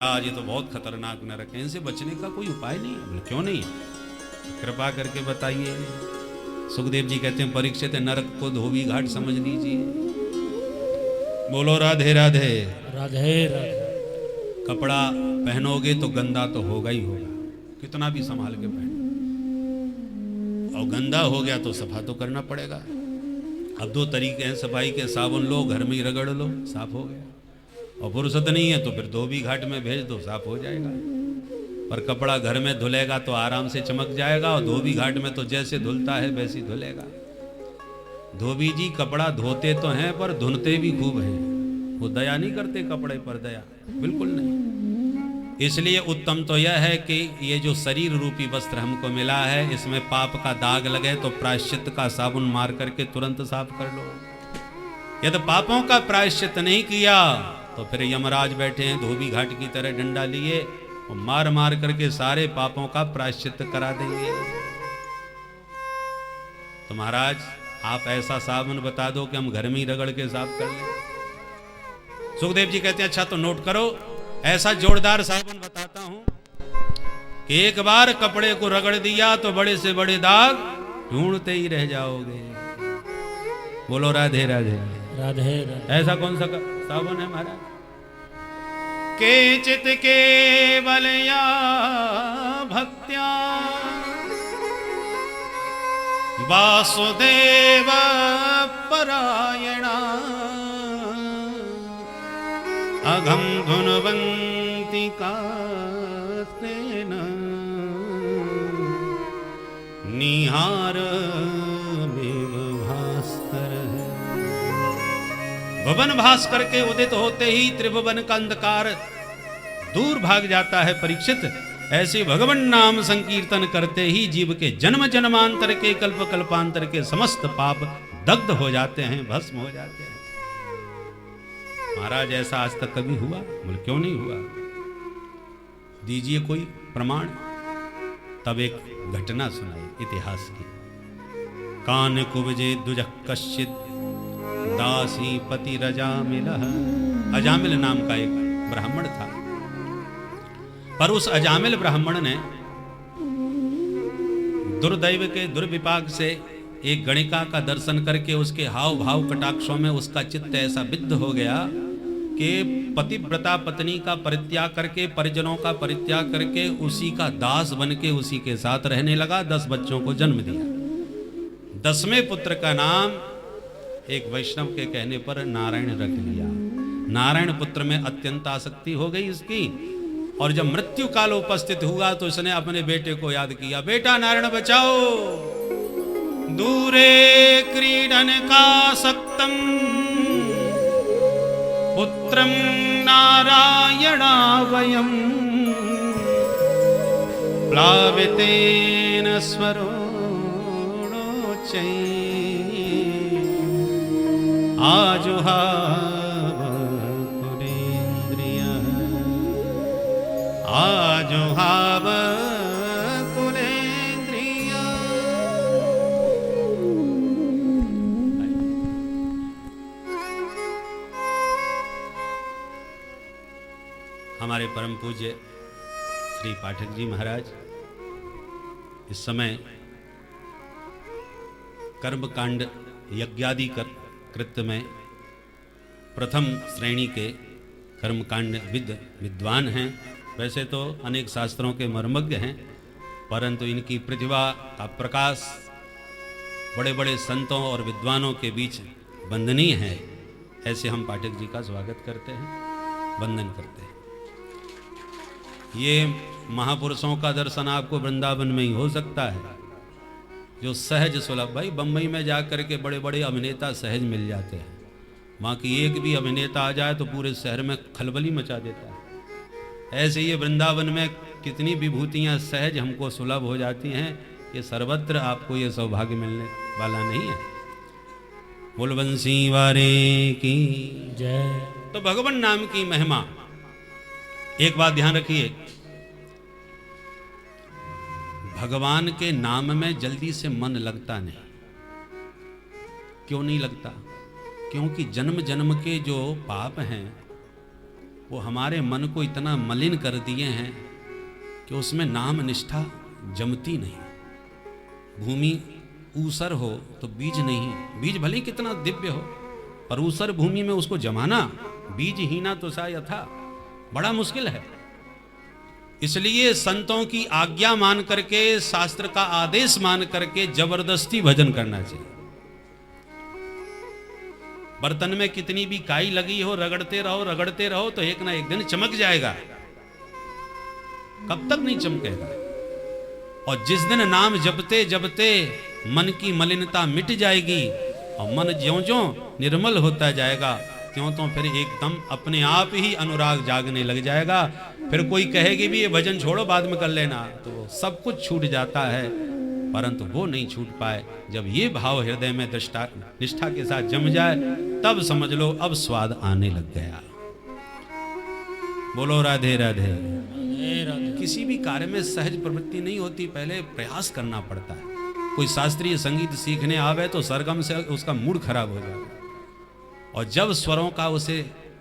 आज ये तो बहुत खतरनाक नरक है, इनसे बचने का कोई उपाय नहीं है। बोले क्यों नहीं, कृपा करके बताइए। सुखदेव जी कहते हैं परीक्षित नरक को धोबी घाट समझ लीजिए। बोलो राधे राधे राधे राधे। कपड़ा पहनोगे तो गंदा तो होगा ही होगा, कितना भी संभाल के पहनो, और गंदा हो गया तो सफा तो करना पड़ेगा। अब दो तरीके हैं सफाई के, साबुन लो घर में ही रगड़ लो साफ हो गया, और फुर्सत नहीं है तो फिर धोबी घाट में भेज दो साफ हो जाएगा। पर कपड़ा घर में धुलेगा तो आराम से चमक जाएगा, और धोबी घाट में तो जैसे धुलता है वैसे धुलेगा। धोबी जी कपड़ा धोते तो हैं पर धुनते भी खूब हैं, वो दया नहीं करते कपड़े पर, दया बिल्कुल नहीं। इसलिए उत्तम तो यह है कि ये जो शरीर रूपी वस्त्र हमको मिला है, इसमें पाप का दाग लगे तो प्रायश्चित का साबुन मार करके तुरंत साफ कर लो। यदि पापों का प्रायश्चित नहीं किया तो फिर यमराज बैठे हैं धोबी घाट की तरह डंडा लिए, और मार मार करके सारे पापों का प्रायश्चित करा देंगे। तो महाराज आप ऐसा साबुन बता दो कि हम घर में ही रगड़ के साफ कर लें। सुखदेव जी कहते हैं अच्छा तो नोट करो, ऐसा जोरदार साबुन बताता हूं कि एक बार कपड़े को रगड़ दिया तो बड़े से बड़े दाग ढूंढते ही रह जाओगे। बोलो राधे राधे राधे राधे। ऐसा कौन सा साबुन है महाराज? केचित केवलया भक्त्या वासुदेव परायणा अघम धुनवंती कास्तेन निहार भवन भास्कर के उदित होते ही त्रिभुवन का अंधकार दूर भाग जाता है परीक्षित। ऐसे भगवान नाम संकीर्तन करते ही जीव के जन्म जन्मांतर के कल्प कल्पांतर के समस्त पाप दग्ध हो जाते हैं, भस्म हो जाते हैं। महाराज ऐसा आज तक कभी हुआ? बोले क्यों नहीं हुआ, दीजिए कोई प्रमाण। तब एक घटना सुनाई इतिहास की। कान कुबजे दुजः कश्चित दासी पति रजामिल। अजामिल नाम का एक ब्राह्मण था, पर उस अजामिल ब्राह्मण ने दुर्दैव के दुर्विपाक से एक गणिका का दर्शन करके उसके हाव भाव कटाक्षों में उसका चित्त ऐसा विद्ध हो गया कि पतिव्रता पत्नी का परित्याग करके, परिजनों का परित्याग करके उसी का दास बन के उसी के साथ रहने लगा। 10 बच्चों को जन्म दिया। 10वें पुत्र का नाम एक वैष्णव के कहने पर नारायण रख लिया। नारायण पुत्र में अत्यंत आसक्ति हो गई इसकी, और जब मृत्यु काल उपस्थित हुआ तो उसने अपने बेटे को याद किया, बेटा नारायण बचाओ। दूरे क्रीडन का सक्तम पुत्रम नारायणा वयम प्लावितेन स्वरोणोच्चै आजुहाव कुलेन्द्रिय आजुहाव कुलेन्द्रिय। हमारे परम पूज्य श्री पाठक जी महाराज इस समय कर्मकांड यज्ञादि कृत्य में प्रथम श्रेणी के कर्मकांड विद्वान हैं। वैसे तो अनेक शास्त्रों के मर्मज्ञ हैं, परंतु इनकी प्रतिभा का प्रकाश बड़े बड़े संतों और विद्वानों के बीच वंदनीय है। ऐसे हम पाठक जी का स्वागत करते हैं, वंदन करते हैं। ये महापुरुषों का दर्शन आपको वृंदावन में ही हो सकता है, जो सहज सुलभ। भाई बम्बई में जाकर के बड़े बड़े अभिनेता सहज मिल जाते हैं, वहाँ की एक भी अभिनेता आ जाए तो पूरे शहर में खलबली मचा देता है। ऐसे ये वृंदावन में कितनी विभूतियाँ सहज हमको सुलभ हो जाती हैं, ये सर्वत्र आपको ये सौभाग्य मिलने वाला नहीं है। बोल बंसी वारे की जय। तो भगवान नाम की महिमा, एक बात ध्यान रखिए, भगवान के नाम में जल्दी से मन लगता नहीं। क्यों नहीं लगता? क्योंकि जन्म जन्म के जो पाप हैं वो हमारे मन को इतना मलिन कर दिए हैं कि उसमें नाम निष्ठा जमती नहीं। भूमि ऊसर हो तो बीज नहीं, बीज भले ही कितना दिव्य हो, पर ऊसर भूमि में उसको जमाना, बीज हीना तो सा यथा, बड़ा मुश्किल है। इसलिए संतों की आज्ञा मान करके, शास्त्र का आदेश मान करके जबरदस्ती भजन करना चाहिए। बर्तन में कितनी भी काई लगी हो, रगड़ते रहो तो एक ना एक दिन चमक जाएगा। कब तक नहीं चमकेगा? और जिस दिन नाम जपते जपते मन की मलिनता मिट जाएगी और मन ज्यों-ज्यों निर्मल होता जाएगा, त्यों फिर एकदम अपने आप ही अनुराग जागने लग जाएगा। फिर कोई कहेगी भी ये भजन छोड़ो बाद में कर लेना, तो सब कुछ छूट जाता है, परंतु वो नहीं छूट पाए। जब ये भाव हृदय में निष्ठा के साथ जम जाए, तब समझ लो अब स्वाद आने लग गया। बोलो राधे राधे। राधे राधे। किसी भी कार्य में सहज प्रवृत्ति नहीं होती, पहले प्रयास करना पड़ता है। कोई शास्त्रीय संगीत सीखने आवे तो सरगम से उसका मूड खराब हो जाता है, और जब स्वरों का उसे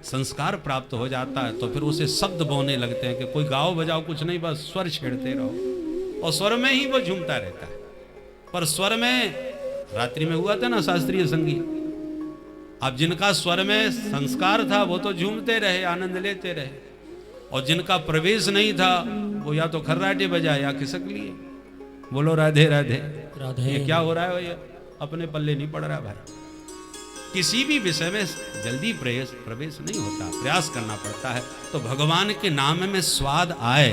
संस्कार प्राप्त हो जाता है तो फिर उसे शब्द बोने लगते हैं कि कोई गाओ बजाओ कुछ नहीं, बस स्वर छेड़ते रहो, और स्वर में ही वो झूमता रहता है। पर स्वर में, रात्रि में हुआ था ना शास्त्रीय संगीत, अब जिनका स्वर में संस्कार था वो तो झूमते रहे, आनंद लेते रहे, और जिनका प्रवेश नहीं था वो या तो खर्राटे बजाए या खिसक लिए। बोलो राधे राधे। राधे। ये क्या हो रहा है? ये अपने पल्ले नहीं पड़ रहा भाई। किसी भी विषय में जल्दी प्रवेश नहीं होता, प्रयास करना पड़ता है। तो भगवान के नाम में स्वाद आए,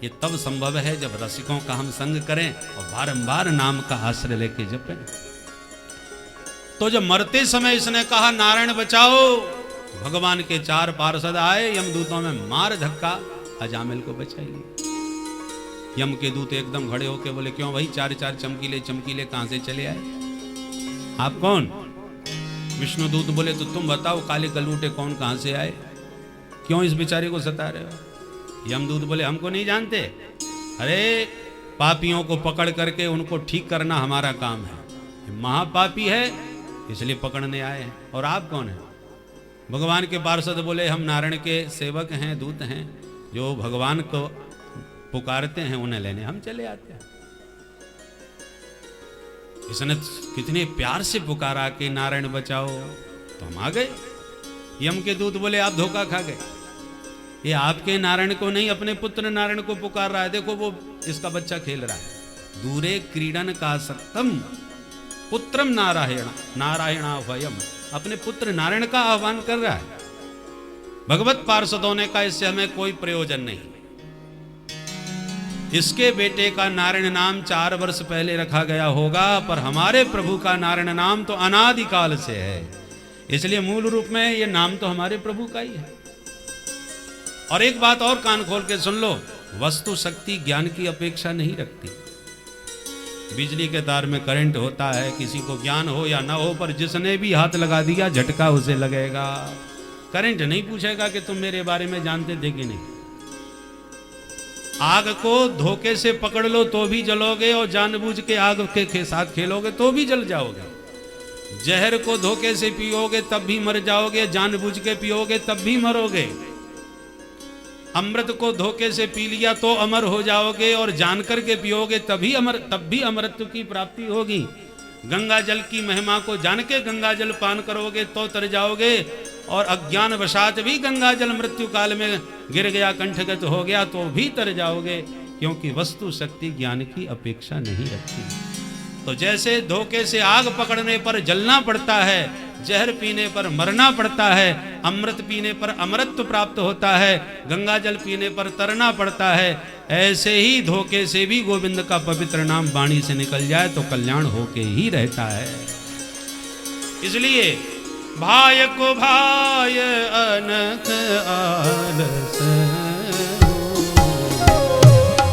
ये तब संभव है जब रसिकों का हम संग करें और बारंबार नाम का आश्रय लेके जपें। तो जब मरते समय इसने कहा नारायण बचाओ, भगवान के 4 पार्षद आए, यमदूतों में मार धक्का, अजामिल को बचाइए। यम के दूत एकदम खड़े होके बोले क्यों भाई, 4 चमकीले कहां से चले आए? आप कौन? विष्णु दूत बोले तो तुम बताओ काले गलूटे कौन कहां से आए, क्यों इस बेचारे को सता रहे हो? यमदूत बोले हमको नहीं जानते, अरे पापियों को पकड़ करके उनको ठीक करना हमारा काम है, महापापी है इसलिए पकड़ने आए हैं। और आप कौन हैं? भगवान के पार्षद बोले हम नारायण के सेवक हैं, दूत हैं, जो भगवान को पुकारते हैं उन्हें लेने हम चले आते हैं। इसने कितने प्यार से पुकारा कि नारायण बचाओ, तो हम आ गए। यम के दूत बोले आप धोखा खा गए, ये आपके नारायण को नहीं अपने पुत्र नारायण को पुकार रहा है, देखो वो इसका बच्चा खेल रहा है। दूरे क्रीडन का सत्तम पुत्रम नारायणा वयम, अपने पुत्र नारायण का आह्वान कर रहा है। भगवत पार्षदों ने कहा इससे हमें कोई प्रयोजन नहीं, इसके बेटे का नारायण नाम 4 वर्ष पहले रखा गया होगा, पर हमारे प्रभु का नारायण नाम तो अनादिकाल से है, इसलिए मूल रूप में ये नाम तो हमारे प्रभु का ही है। और एक बात और कान खोल के सुन लो, वस्तु शक्ति ज्ञान की अपेक्षा नहीं रखती। बिजली के तार में करंट होता है, किसी को ज्ञान हो या ना हो, पर जिसने भी हाथ लगा दिया झटका उसे लगेगा। करंट नहीं पूछेगा कि तुम मेरे बारे में जानते थे कि नहीं। आग को धोखे से पकड़ लो तो भी जलोगे, और जानबूझ के आग के साथ खेलोगे तो भी जल जाओगे। जहर को धोखे से पियोगे तब भी मर जाओगे, जानबूझ के पियोगे तब भी मरोगे। अमृत को धोखे से पी लिया तो अमर हो जाओगे, और जानकर के पियोगे तब भी अमरत्व की प्राप्ति होगी। गंगा जल की महिमा को जान के गंगा जल पान करोगे तो तर जाओगे, और अज्ञान वशात भी गंगा जल मृत्यु काल में गिर गया, कंठगत हो गया तो भी तर जाओगे, क्योंकि वस्तु शक्ति ज्ञान की अपेक्षा नहीं रखती। तो जैसे धोखे से आग पकड़ने पर जलना पड़ता है, जहर पीने पर मरना पड़ता है, अमृत पीने पर अमरत्व प्राप्त होता है, गंगा जल पीने पर तरना पड़ता है, ऐसे ही धोखे से भी गोविंद का पवित्र नाम वाणी से निकल जाए तो कल्याण होके ही रहता है। इसलिए भाय को भाय अनथ आलस,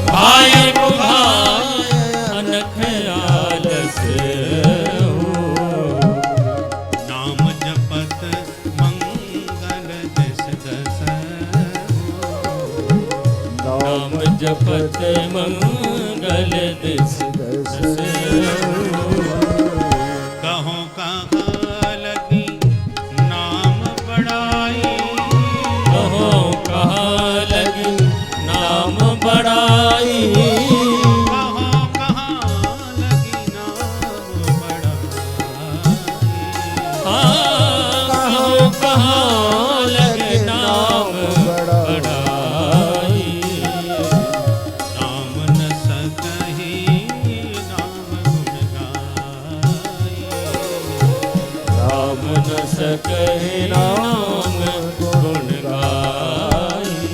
भाय को भाय अनथ आलस, नाम जपत मंगल दिस दस, नाम जपत मंगल दिस दस, कहो कहाँ लगी नाम बड़ाई, कहो बड़ाई कहाँ लगी नाम बड़ाई। कहाँ लगे नाम बड़ाई। नाम न सकहि नाम गुण गाई। राम न सके नाम गुण गाई।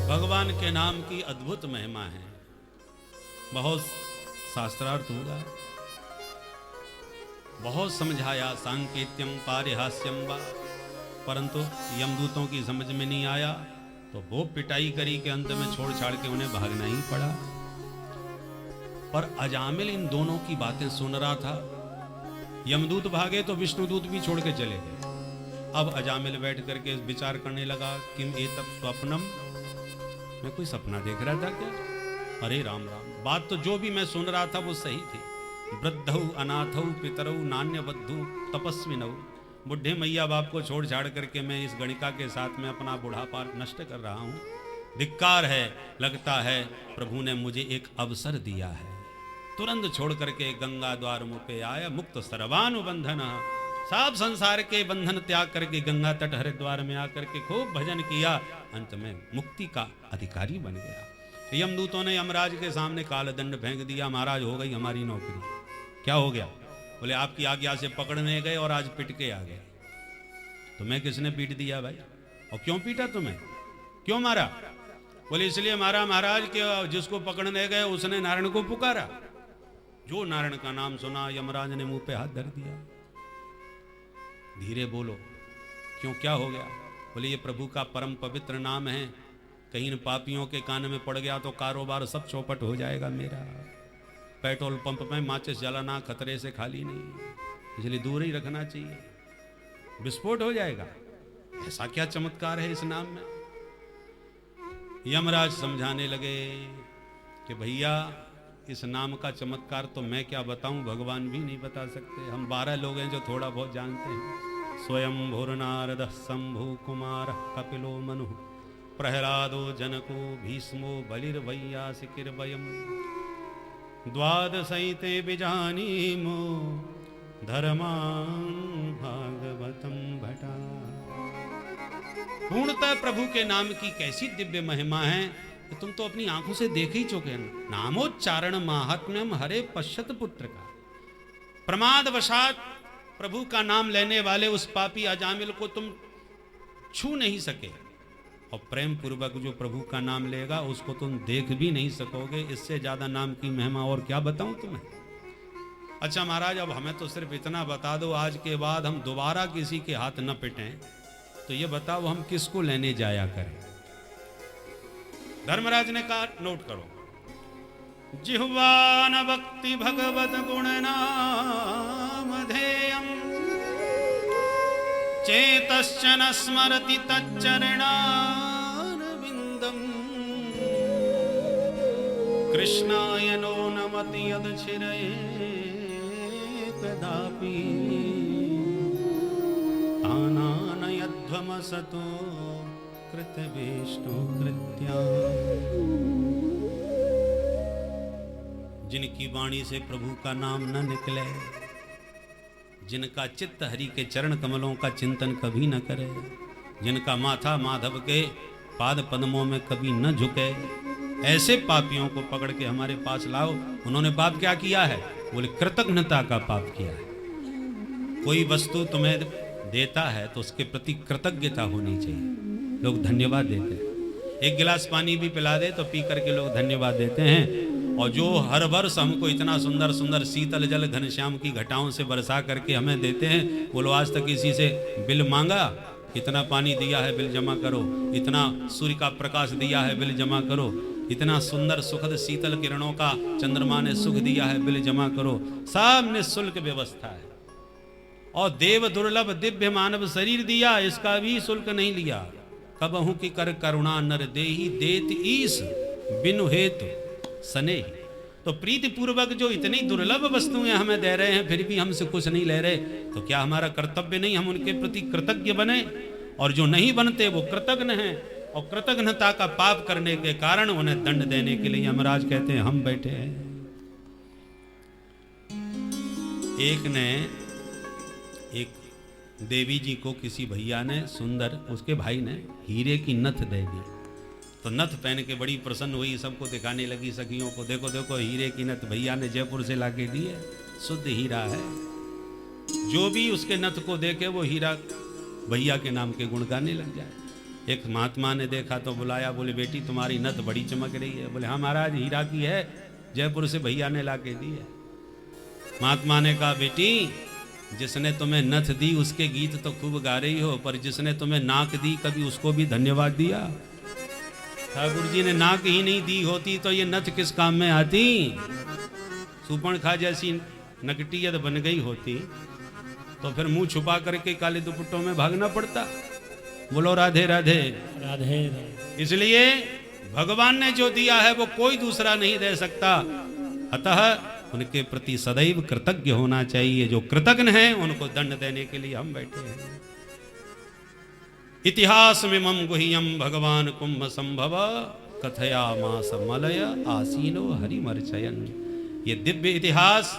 भगवान के नाम की अद्भुत महिमा है। बहुत शास्त्रार्थ होगा, बहुत समझाया, सांकेत्यम पारिहास्यम वा, परंतु यमदूतों की समझ में नहीं आया तो वो पिटाई करी के अंत में छोड़ छाड़ के उन्हें भागना ही पड़ा। पर अजामिल इन दोनों की बातें सुन रहा था। यमदूत भागे तो विष्णुदूत भी छोड़ के चले गए। अब अजामिल बैठ करके विचार करने लगा, किम एतत् स्वप्नम, मैं कोई सपना देख रहा था क्या? अरे राम राम, बात तो जो भी मैं सुन रहा था वो सही थी। वृद्धौ अनाथौ पितरौ नान्यबद्धौ तपस्विनौ, बुढ़े मैया बाप को छोड़ छाड़ करके मैं इस गणिका के साथ में अपना बुढ़ापा नष्ट कर रहा हूँ। धिक्कार है, लगता है प्रभु ने मुझे एक अवसर दिया है। तुरंत छोड़ करके गंगा द्वार मुँह पे आया, मुक्त सर्वानुबंधन, सब संसार के बंधन त्याग करके गंगा तट हरिद्वार में आकर के खूब भजन किया, अंत में मुक्ति का अधिकारी बन गया। यमदूतों ने यमराज के सामने कालदंड फेंक दिया, महाराज हो गई हमारी नौकरी। क्या हो गया? बोले आपकी आज्ञा से पकड़ने गए और आज पिट के आ गए। तुम्हें किसने पीट दिया भाई? और क्यों पीटा तुम्हें? क्यों मारा? बोले इसलिए मारा महाराज कि जिसको पकड़ने गए उसने नारायण को पुकारा। जो नारायण का नाम सुना यमराज ने मुंह पे हाथ धर दिया। धीरे बोलो, क्यों क्या हो गया? बोले ये प्रभु का परम पवित्र नाम है, कहीं पापियों के कान में पड़ गया तो कारोबार सब चौपट हो जाएगा मेरा। पेट्रोल पंप में माचिस जलाना खतरे से खाली नहीं, इसलिए दूर ही रखना चाहिए, विस्फोट हो जाएगा। ऐसा क्या चमत्कार है इस नाम में? यमराज समझाने लगे कि भैया इस नाम का चमत्कार तो मैं क्या बताऊं, भगवान भी नहीं बता सकते। हम 12 लोग हैं जो थोड़ा बहुत जानते हैं। स्वयं भूर्नारद शंभु कुमार कपिलो मनु प्रहलादो जनको भीष्मो बलिर्वैयासिकिर्वयम् द्वादशैते बिजानीमो धर्मान् भागवतं भटा। पूर्णतः प्रभु के नाम की कैसी दिव्य महिमा है, तुम तो अपनी आंखों से देख ही चुके हैं। नामोच्चारण माहात्म्यम हरे पश्यत पुत्र का। प्रमादवशात प्रभु का नाम लेने वाले उस पापी अजामिल को तुम छू नहीं सके, और प्रेम पूर्वक जो प्रभु का नाम लेगा उसको तुम देख भी नहीं सकोगे। इससे ज्यादा नाम की महिमा और क्या बताऊं तुम्हें? अच्छा महाराज, अब हमें तो सिर्फ इतना बता दो, आज के बाद हम दोबारा किसी के हाथ न पिटें, तो ये बताओ हम किसको लेने जाया करें? धर्मराज ने कहा नोट करो, जिह्वा न भक्ति भगवत गुण नाम धेयम् चेतश्च न स्मरति तच्चरणारविन्दम् कृष्णाय नो नमति यदचिरये कदापि तानानयध्वमसतो कृतवेष्टो कृत्या। जिनकी वाणी से प्रभु का नाम न निकले, जिनका चित्त हरि के चरण कमलों का चिंतन कभी न करे, जिनका माथा माधव के पाद पद्मों में कभी न झुके, ऐसे पापियों को पकड़ के हमारे पास लाओ। उन्होंने पाप क्या किया है? बोले कृतज्ञता का पाप किया है। कोई वस्तु तुम्हें देता है तो उसके प्रति कृतज्ञता होनी चाहिए। लोग धन्यवाद देते हैं। एक गिलास पानी भी पिला दे तो पी करके लोग धन्यवाद देते हैं। और जो हर वर्ष हमको इतना सुंदर सुंदर शीतल जल घनश्याम की घटाओं से बरसा करके हमें देते हैं, बोलो आज तक किसी से बिल मांगा? इतना पानी दिया है बिल जमा करो, इतना सूर्य का प्रकाश दिया है बिल जमा करो, इतना सुंदर सुखद शीतल किरणों का चंद्रमा ने सुख दिया है बिल जमा करो। सब निःशुल्क व्यवस्था है। और देव दुर्लभ दिव्य मानव शरीर दिया, इसका भी शुल्क नहीं लिया। कबहू की कर करुणा नर देही देत ईस बिनु हेतु सने। तो प्रीति पूर्वक जो इतनी दुर्लभ वस्तुएं हमें दे रहे हैं फिर भी हमसे कुछ नहीं ले रहे, तो क्या हमारा कर्तव्य नहीं हम उनके प्रति कृतज्ञ बने? और जो नहीं बनते वो कृतज्ञ हैं, और कृतघ्नता का पाप करने के कारण उन्हें दंड देने के लिए यमराज कहते हैं हम बैठे हैं। एक देवी जी को किसी भैया ने सुंदर, उसके भाई ने हीरे की नथ दे दी। तो नथ पहन के बड़ी प्रसन्न हुई, सबको दिखाने लगी सखियों को, देखो देखो हीरे की नथ भैया ने जयपुर से लाके दी है, शुद्ध हीरा है। जो भी उसके नथ को देखे वो हीरा भैया के नाम के गुण गाने लग जाए। एक महात्मा ने देखा तो बुलाया, बोले बेटी तुम्हारी नथ बड़ी चमक रही है। बोले हाँ महाराज हीरा की है, जयपुर से भैया ने लाके दी है। महात्मा ने कहा बेटी जिसने तुम्हें नथ दी उसके गीत तो खूब गा रही हो, पर जिसने तुम्हें नाक दी कभी उसको भी धन्यवाद दिया? ठाकुर जी ने नाक ही नहीं दी होती तो ये नथ किस काम में आती? सुपर्णखा जैसी नकटी यदि बन गई होती तो फिर मुंह छुपा करके काले दुपट्टों में भागना पड़ता। बोलो राधे राधे राधे। इसलिए भगवान ने जो दिया है वो कोई दूसरा नहीं दे सकता, अतः उनके प्रति सदैव कृतज्ञ होना चाहिए। जो कृतज्ञ हैं उनको दंड देने के लिए हम बैठे हैं। इतिहास में मम गुह्यम भगवान कुंभ संभव कथया मास मलय आसीनो हरिमर्चयन। ये दिव्य इतिहास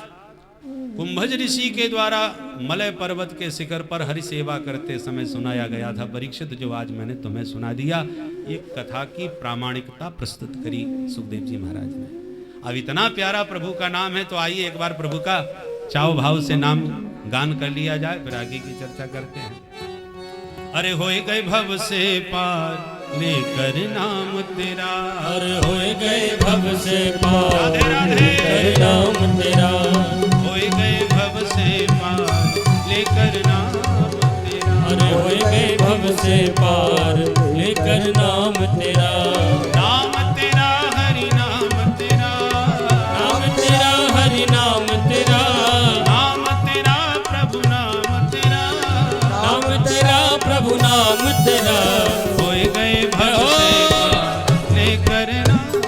कुंभज ऋषि के द्वारा मलय पर्वत के शिखर पर हरि सेवा करते समय सुनाया गया था। परीक्षित जो आज मैंने तुम्हें सुना दिया, एक कथा की प्रामाणिकता प्रस्तुत करी सुखदेव जी महाराज ने। अब इतना प्यारा प्रभु का नाम है तो आइए एक बार प्रभु का चाव भाव से नाम गान कर लिया जाए, फिर आगे की चर्चा करते हैं। अरे होए गए भव से पार लेकर नाम तेरा, अरे होए गए भव से पार राधे राधे लेकर नाम तेरा, होए गए भव से पार लेकर नाम तेरा, अरे होए गए भव से पार लेकर नाम तेरा, नाम तेरा हरि नाम तेरा, नाम तेरा हरि नाम तेरा, नाम तेरा प्रभु नाम तेरा, नाम तेरा प्रभु नाम तेरा, होए गए भव से पार लेकर नाम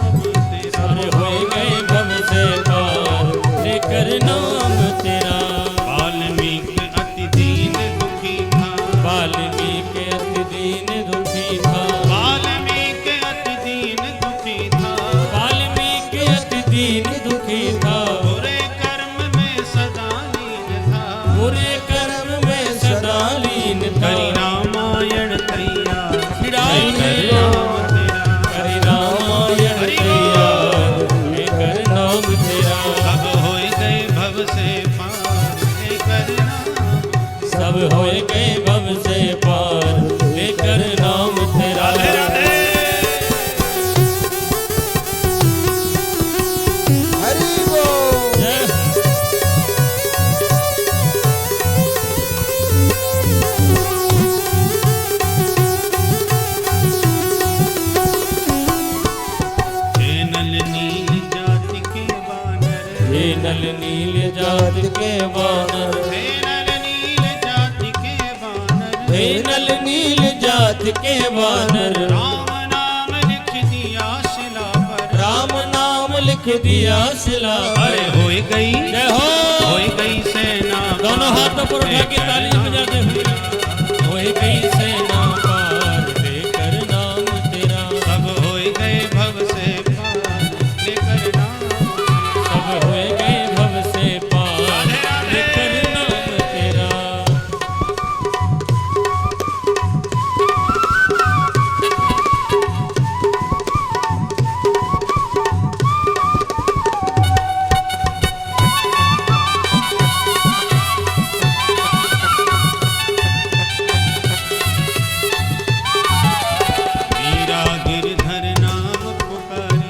तेरा, अरे होए गए भव से पार लेकर नाम तेरा। वाल्मीकि अति दीन दुखी था, वाल्मीकि अति दीन दुखी था, वाल्मीकि अति दीन दुखी था, वाल्मीकि अति दीन दुखी था, बुरे कर्म में सदा लीन था, बुरे कर्म में सदा लीन था, हरि रामायण तैयार छिड़ाई लेकर नाम तेरा, हरि रामायण तैयार लेकर नाम तेरा, अब होए गए भव से पार लेकर नाम, सब होए गए भव से पार लेकर नाम तेरा। राधे राधे हरि बोल। जय हे नल नील जाति के वानर, हे नल नील जात के वानर, हे नल नील जाति के वानर, हे नल नील जात के वानर, राम नाम लिख दिया शिला पर, राम नाम लिख दिया शिला पर। अरे होए गई जय हो। होए गई सेना दोनों हाथों पर उठा के ताली बजाते हुए होए गई सेना पार लेकर नाम तेरा, सब होए गए भव से पार लेकर नाम, सब होए गए भव से पार लेकर नाम तेरा। मीरा गिरधर नाम पुकारी,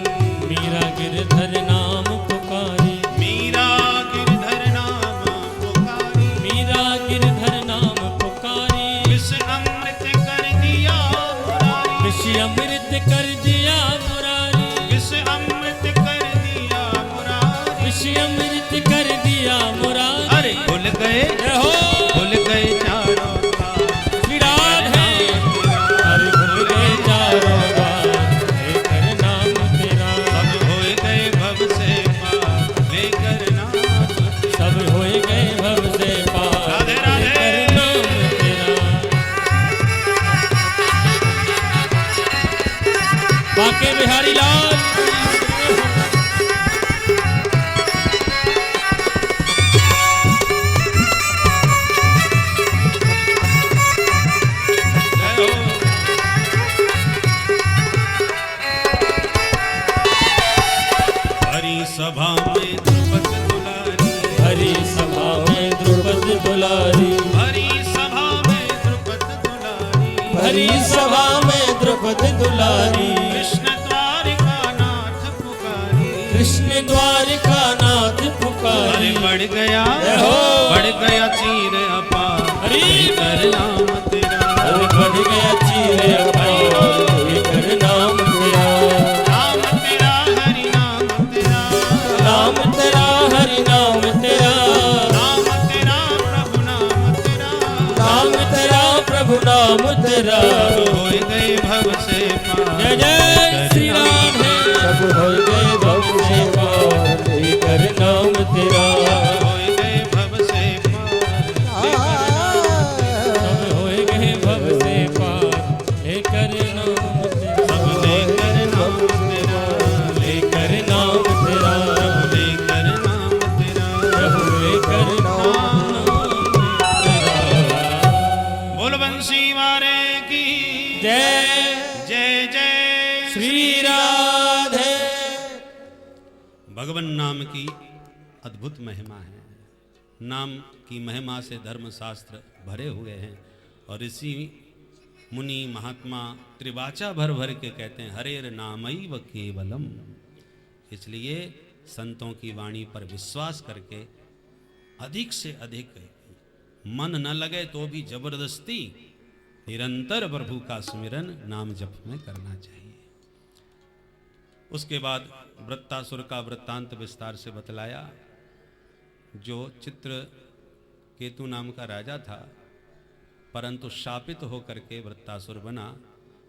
मीरा गिरधर नाम पुकारी, मीरा गिरधर नाम पुकारी, मीरा गिरधर नाम पुकारी, विष अमृत कर दिया मुरारी, विष अमृत कर दिया मुरारी, विष अमृत कर दिया मुरारी, विष अमृत कर दिया मुरारी। अरे खुल गए जय हो खुल गए चारों द्वार, श्री राधे, हरि खुल गए चारों द्वार लेकर नाम तेरा, सब होए गए भव से पार लेकर नाम तेरा, सब होए गए भव से पार राधे राधे। लेकर नाम तेरा। बाके बिहारी लाल सभा में द्रुपद दुलारी, हरी सभा में द्रुपद दुलारी, हरी सभा में द्रुपद दुलारी, हरी सभा में द्रुपद दुलारी, कृष्ण द्वारिका नाथ पुकारी, कृष्ण द्वारिका नाथ पुकारी। बढ़ गया चीर अपार, हरि कर नाम तेरा, बढ़ गया चीर अपार, कर नाम तेरा, नाम तेरा हरि नाम तेरा, नाम तेरा हरि नाम तेरा, नाम तेरा प्रभु नाम तेरा, नाम तेरा प्रभु नाम तेरा। हो गए भव से पार, जय जय श्री राधे। सब हो गए भव से पार, लेकर नाम तेरा। हो गए भव से पार, सब हो गए भव से पार, लेकर नाम तेरा। सब लेकर नाम तेरा, लेकर नाम तेरा, लेकर नाम तेरा, प्रभु लेकर नाम तेरा। बोल बंसी वारे की जय जय जय श्री राधे। भगवान नाम की अद्भुत महिमा है। नाम की महिमा से धर्म शास्त्र भरे हुए हैं और इसी मुनि महात्मा त्रिवाचा भर भर के कहते हैं हरेर नामैव केवलम। इसलिए संतों की वाणी पर विश्वास करके अधिक से अधिक मन न लगे तो भी जबरदस्ती निरंतर प्रभु का सुमिरन नाम जप में करना चाहिए। उसके बाद वृत्तासुर का वृत्तांत विस्तार से बतलाया। जो चित्र केतु नाम का राजा था परंतु शापित होकर के वृत्तासुर बना,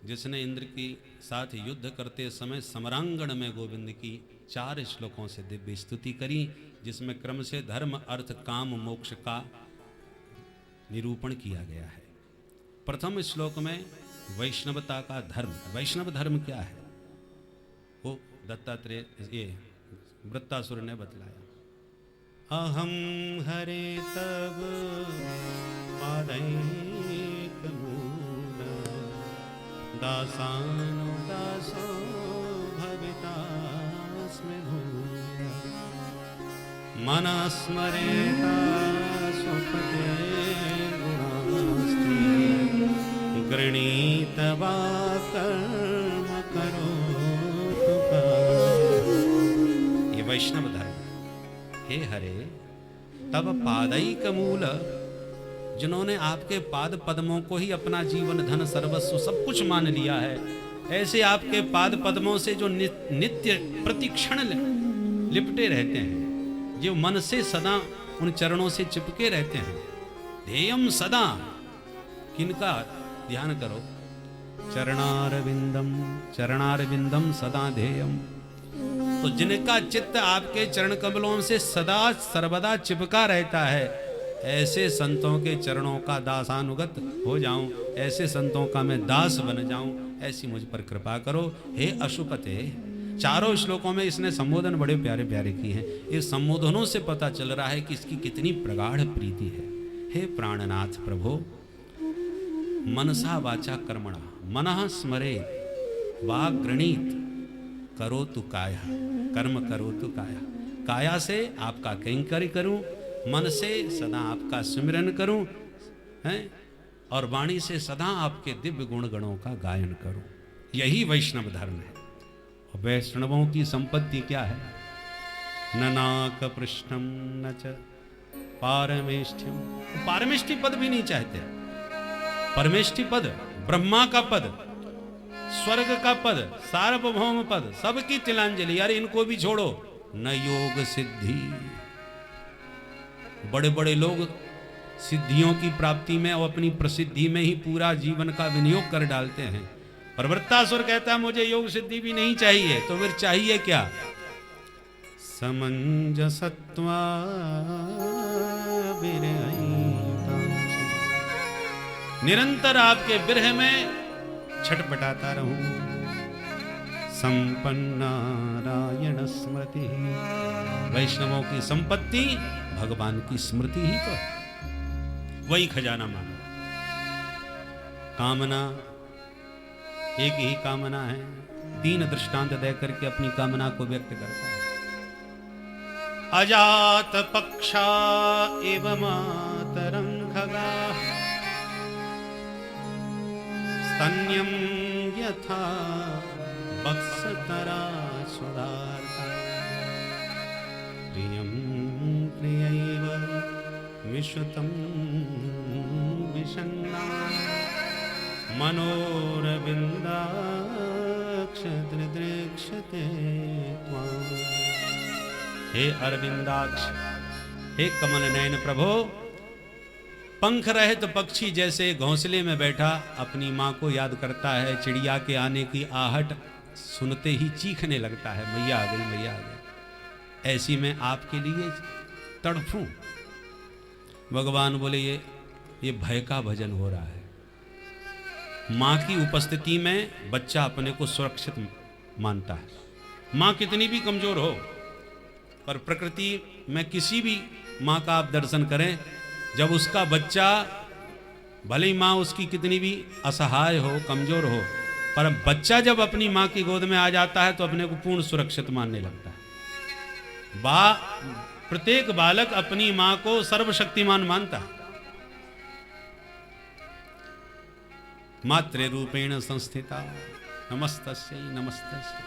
जिसने इंद्र की साथ युद्ध करते समय समरांगण में गोविंद की 4 श्लोकों से दिव्य स्तुति करी, जिसमें क्रम से धर्म अर्थ काम मोक्ष का निरूपण किया गया है। प्रथम श्लोक में वैष्णवता का धर्म, वैष्णव धर्म क्या है वो दत्तात्रेय ये वृत्तासुर ने बतलाया। अहम हरे तब पादैक मूल, दासानुदासो भवितास्मि भूय, मनस्मरेता सुपते गुणास्ति, गृणीतवा कर्म करोतु कायः। ये वैष्णव धर्म। हे हरे तब पादैक मूल, जिन्होंने आपके पाद पद्मों को ही अपना जीवन धन सर्वस्व सब कुछ मान लिया है, ऐसे आपके पाद पद्मों से जो नित्य प्रतिक्षण लिपटे रहते हैं, जो मन से सदा उन चरणों से चिपके रहते हैं। ध्येयम सदा, किनका ध्यान करो? चरणारविंदम, चरणारविंदम सदा ध्येयम। तो जिनका चित्त आपके चरण कमलों से सदा सर्वदा चिपका रहता है, ऐसे संतों के चरणों का दासानुगत हो जाऊं, ऐसे संतों का मैं दास बन जाऊं, ऐसी मुझ पर कृपा करो। हे अशुपते। 4 श्लोकों में इसने संबोधन बड़े प्यारे प्यारे किए हैं। इस संबोधनों से पता चल रहा है कि इसकी कितनी प्रगाढ़ प्रीति है। हे प्राणनाथ प्रभो, मनसा वाचा कर्मणा मनः स्मरे वागृणीत करो तु काया, कर्म करो तु काया। काया से आपका कैंकर्य करूं, मन से सदा आपका सुमिरन करूं, हैं, और वाणी से सदा आपके दिव्य गुण गणों का गायन करूं। यही वैष्णव धर्म है। और वैष्णवों की संपत्ति क्या है? न नाक पृष्ठम न च पारमेष्ठ्यम। पारमेष्ठी पद भी नहीं चाहते। परमेष्ठी पद, ब्रह्मा का पद, स्वर्ग का पद, सार्वभौम पद, सबकी तिलांजलि। यार इनको भी छोड़ो। न योग सिद्धि। बड़े बड़े लोग सिद्धियों की प्राप्ति में और अपनी प्रसिद्धि में ही पूरा जीवन का विनियोग कर डालते हैं। और वृत्तासुर कहता है मुझे योग सिद्धि भी नहीं चाहिए। तो फिर चाहिए क्या? समंजसत्वा निरंतर आपके विरह में छटपटाता रहूं, संपन्नारायण स्मृति। वैष्णवों की संपत्ति भगवान की स्मृति ही तो है, वही खजाना मानो। कामना एक ही कामना है, 3 दृष्टांत दे करके अपनी कामना को व्यक्त करता है। अजात पक्षा एव मातरं खगा स्तन्यं यथा वत्सतरा सुधार्ता प्रियं प्रियैव विश्रुतं विषण्णा मनोरविन्दाक्षदृदृक्षते त्वां। हे अरविंदाक्ष, हे कमल नयन प्रभो, पंख रहित पक्षी जैसे घोंसले में बैठा अपनी माँ को याद करता है, चिड़िया के आने की आहट सुनते ही चीखने लगता है, मैया आ गई, मैया आ गई। ऐसी मैं आपके लिए तड़फूं। भगवान बोले ये भय का भजन हो रहा है। माँ की उपस्थिति में बच्चा अपने को सुरक्षित मानता है। माँ कितनी भी कमजोर हो, पर प्रकृति में किसी भी माँ का आप दर्शन करें, जब उसका बच्चा, भले ही माँ उसकी कितनी भी असहाय हो, कमजोर हो, पर बच्चा जब अपनी माँ की गोद में आ जाता है तो अपने को पूर्ण सुरक्षित मानने लगता है। प्रत्येक बालक अपनी माँ को सर्वशक्तिमान मानता है। मातृ रूपेण संस्थिता नमस्तस्यै नमस्तस्यै।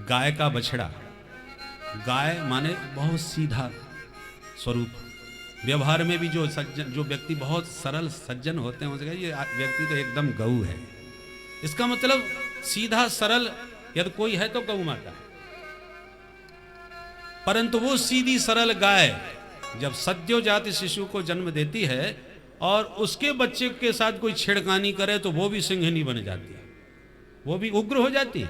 गाय का बछड़ा, गाय माने बहुत सीधा स्वरूप। व्यवहार में भी जो व्यक्ति बहुत सरल सज्जन होते हैं, उसका ये व्यक्ति तो एकदम गऊ है। इसका मतलब सीधा सरल यदि कोई है तो गऊ माता है। परंतु वो सीधी सरल गाय जब सद्योजात शिशु को जन्म देती है और उसके बच्चे के साथ कोई छेड़खानी करे तो वो भी सिंहनी बन जाती है, वो भी उग्र हो जाती है।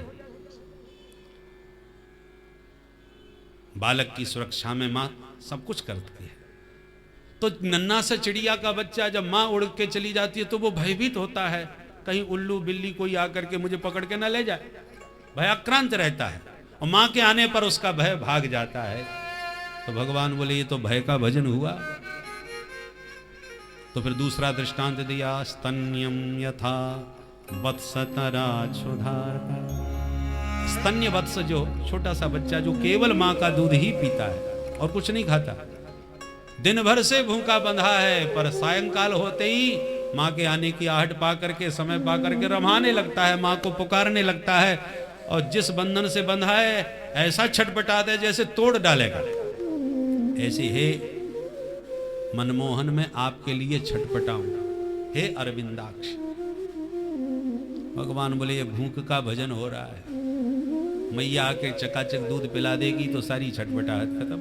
बालक की सुरक्षा में मां सब कुछ करती है। तो नन्हा सा चिड़िया का बच्चा जब मां उड़ के चली जाती है तो वो भयभीत होता है, कहीं उल्लू बिल्ली कोई आकर के मुझे पकड़ के ना ले जाए। भयाक्रांत रहता है और मां के आने पर उसका भय भाग जाता है। तो भगवान बोले ये तो भय का भजन हुआ। तो फिर दूसरा दृष्टांत दिया, स्तन्यम यथा वत्सतरा क्षुधार्ता। स्तन्य वत्स जो छोटा सा बच्चा जो केवल मां का दूध ही पीता है और कुछ नहीं खाता, दिन भर से भूखा बंधा है, पर सायंकाल होते ही मां के आने की आहट पा करके, समय पा करके रमाने लगता है, मां को पुकारने लगता है और जिस बंधन से बंधा है ऐसा छटपटाता है जैसे तोड़ डालेगा। ऐसे हे मनमोहन में आपके लिए छटपटाऊंगा, हे अरविंदाक्ष। भगवान बोले ये भूख का भजन हो रहा है, मैया आके चकाचक दूध पिला देगी तो सारी छटपटाहट खत्म।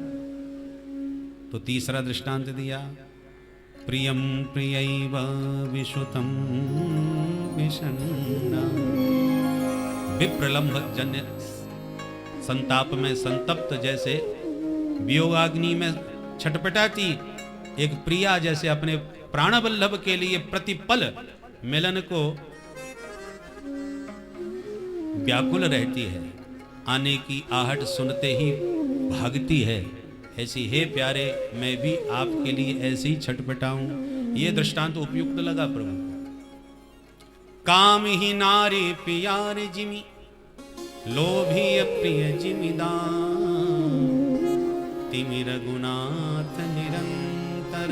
तो तीसरा दृष्टांत दिया, प्रियम प्रियैव विश्रुतं विषण्णा। विप्रलंभ जन्य संताप में संतप्त जैसे वियोगाग्नि में छटपटाती एक प्रिया जैसे अपने प्राणवल्लभ के लिए प्रतिपल मिलन को व्याकुल रहती है, आने की आहट सुनते ही भागती है, ऐसी हे प्यारे मैं भी आपके लिए ऐसे ही छटपटाऊं। ये दृष्टांत उपयुक्त लगा प्रभु। काम ही नारी प्यार जिमी लोभी प्रिय जिमिदान तिमि रघुनाथ निरंतर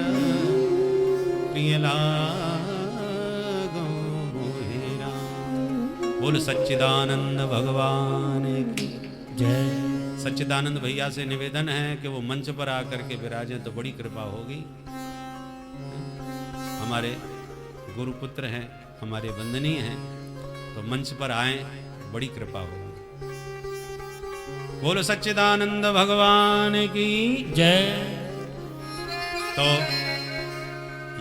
प्रिय लागो मोहेरा। बोल सच्चिदानंद भगवान की जय। सच्चिदानंद भैया से निवेदन है कि वो मंच पर आकर के विराजें तो बड़ी कृपा होगी। हमारे गुरुपुत्र हैं, हमारे वंदनीय हैं, तो मंच पर आए, बड़ी कृपा होगी। बोलो सच्चिदानंद भगवान की जय। तो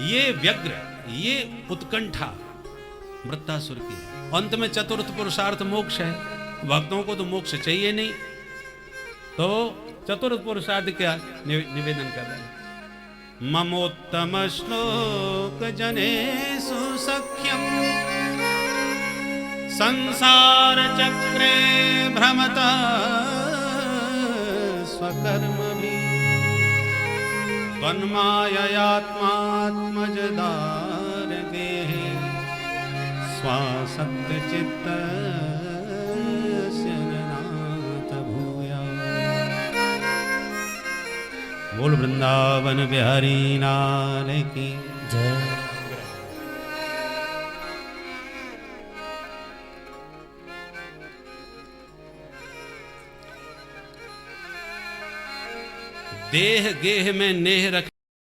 ये व्यग्र, ये उत्कंठा मृत्तासुर की। अंत में चतुर्थ पुरुषार्थ मोक्ष है। भक्तों को तो मोक्ष चाहिए नहीं, तो चतुर्थ पुरुषार्थ क्या निवेदन कर रहे हैं। ममोत्तम श्लोक जनेषु सख्यम संसार चक्रे भ्रमता स्वकर्म भी तन्माययात्मात्मजदार गे स्वासक्त चित्त नाथ भूया। बोल वृंदावन बिहारी लाल की जय। देह गेह में नेह रख